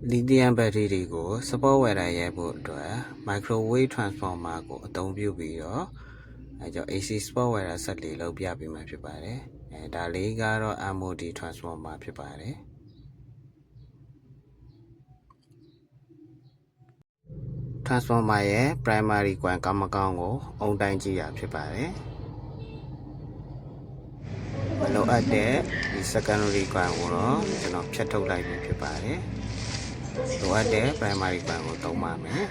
lithium battery ကို support wire ရိုက်ဖို့အတွက် microwave transformer ကိုအသုံးပြုပြီးတော့AC support wire ဆက်လေးလုပ်ပြပေးမှာဖြစ်ပါတယ်။ဒါလေးကတော့ MOD transformer ဖြစ်ပါတယ်။ transformer ရဲ့ primary coil ကောင်းမကောင်းကိုအုံတိုင်းကြည့်ရဖြစ်ပါတယ်။မလိုအပ်တဲ့ဒီ secondary coil ကိုတော့ကျွန်တော်ဖြတ်ထုတ်လိုက်ပြီဖြစ်ပါတယ်။လိုအပ်တဲ့ primary coil ကိုသုံးပါမယ်။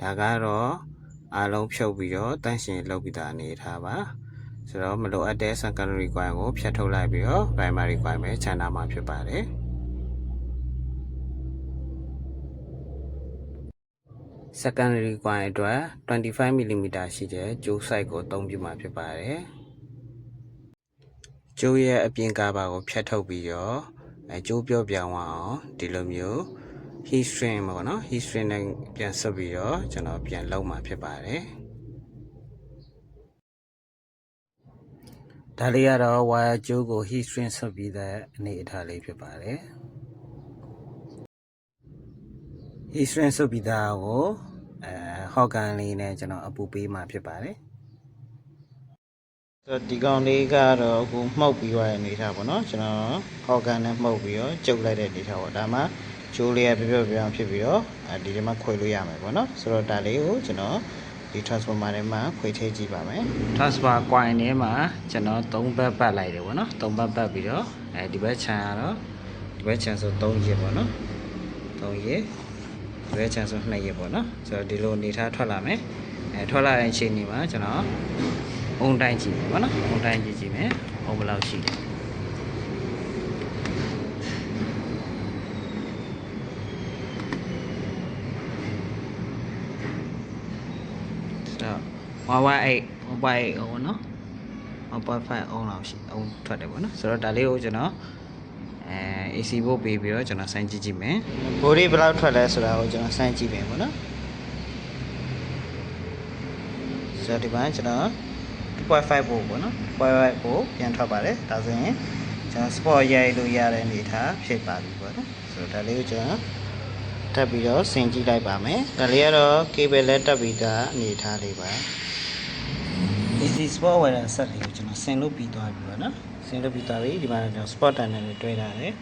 ဒါကတော့အားလုံးဖြုတ်ပြီးတော့တန့်ရှင်းလုပ်ပြီးသားအနေထားပါ။ဆိုတော့မလိုအပ်တဲ့ secondary coil ကိုဖြတ်ထုတ်လိုက်ပြီးတော့ primary coil ပဲခြံထားမှာဖြစ်ပါတယ်။ secondary coil အတွက် 25mm ရှိတဲ့ကြိုး size ကိုအသုံးပြုမှာဖြစ်ပါတယ်။ကြိုးရဲ့အပြင်ကားပါကိုဖြတ်ထုတ်ပြီးတော့ကြိုးပြောပြောင်းအောင်ဒီလိုမျိုး heat shrink ပေါ့နော် heat shrink နဲ့ပြန်ဆက်ပြီးတော့ကျွန်တော်ပြန်လုံးမှာဖြစ်ပါတယ်ဒါလေးကတော့ wire ကြိုးကို heat shrink ဆက်ပြီးတဲ့အနေအထားလေးဖြစ်ပါတယ် heat shrink ဆက်ပြီးသားကိုဟော့ကန်လေးနဲ့ကျွန်တော်အပူပေးမှာဖြစ်ပါတယ်ဒီကောင်လေးကတော့အခုမှုတ်ပြီးသွားတဲ့အနေထားပေါ့နော်ကျွန်တော်ဟော့ကန်နဲ့မှုတ်ပြီးတော့ကျုပ်လိုက်တဲ့အနေထားပေါ့ဒါမှကျိုးလေးကပြပြဖြစ်ပြီးတော့ဒီထဲမှာခွေလို့ရမယ်ပေါ့နော်ဆိုတော့ဒါလေးကိုကျွန်တော်ဒီ transformer ထဲမှာခွေထည့်ကြည့်ပါမယ် transformer coil ထဲမှာကျွန်တော်3ဘက်ပတ်လိုက်တယ်ပေါ့နော်3ဘက်ပတ်ပြီးတော့ဒီဘက်ခြံကတော့ဒီဘက်ခြံဆို3ရက်ပေါ့နော်3ရက်ဒီဘက်ခြံဆို2ရက်ပေါ့နော်ဆိုတော့ဒီလိုအနေထားထွက်လာမယ်ထွက်လာတဲ့အချိန်ဒီမှာကျွန်တော်အုံတိုင်းကြည့်မယ်ပေါ့နော်အုံတိုင်းကြည့်မယ်အုံဘယ်လောက်ရှိတယ်1.8အောင်နော်1.5အောင်လောက်ရှိအောင်ထွက်တယ်ပေါ့နော်ဆိုတော့ဒါလေးကိုကျွန်တော် AC ဘို့ပေးပြီးတော့ကျွန်တော်စိုင်းကြည့်မယ်ဘိုးလေးဘယ်လောက်ထွက်လဲဆိုတာကိုကျွန်တော်စိုင်းကြည့်မယ်ပေါ့နော်ဆိုတော့ဒီမှာကျွန်တော် 2.5 ဘို့ပေါ့နော် 2.5 ဘို့ပြန်ထွက်ပါတယ်ဒါဆိုရင်ကျွန်တော် sport ရိုက်လို့ရတဲ့အနေထားဖြစ်ပါပြီပေါ့နော်ဆိုတော့ဒါလေးကိုကျွန်တော်တက်ပြီးတော့ဆင်ကြည့်လိုက်ပါမယ်ဒါလေးကတော့ cable လက်တက်ပြီးသားအနေထားလေးပါ AC sport wire ဆက်လေးကိုကျွန်တော်ဆင်လို့ပြီးသွားပြီပေါ့နော်ဆင်လို့ပြီးသွားပြီဒီမှာကျွန်တော် sport tunnel နဲ့တွဲထားတယ်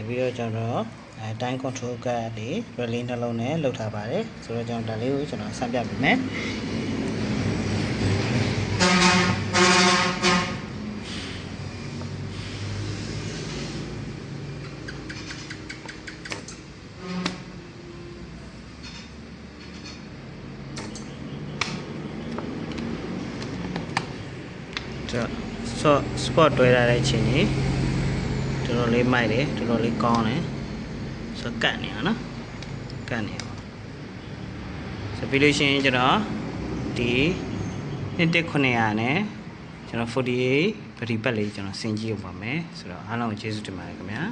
ပြီးတော့ကျွန်တော်time control card လေး relay နှလုံးနဲ့လောက်ထားပါတယ်ဆိုတော့ကျွန်တော်ဒါလေးကိုကျွန်တော်ဆက်ပြပေးမယ်spot တွဲထားတဲ့အချိန်ကြီးတော်တော်လေးမိုက်တယ်တော်တော်လေးကောင်းတယ်ဆိုတော့ကတ်နေရနော်ကတ်နေရပါဆိုပြီးလို့ရှိရင်ကျွန်တော်ဒီ1.900နဲ့ကျွန်တော်48 battery pack လေးကျွန်တော်ဆင်ကြည့်ရပါမယ်ဆိုတော့အားလုံးကျေးဇူးတင်ပါတယ်ခင်ဗျာ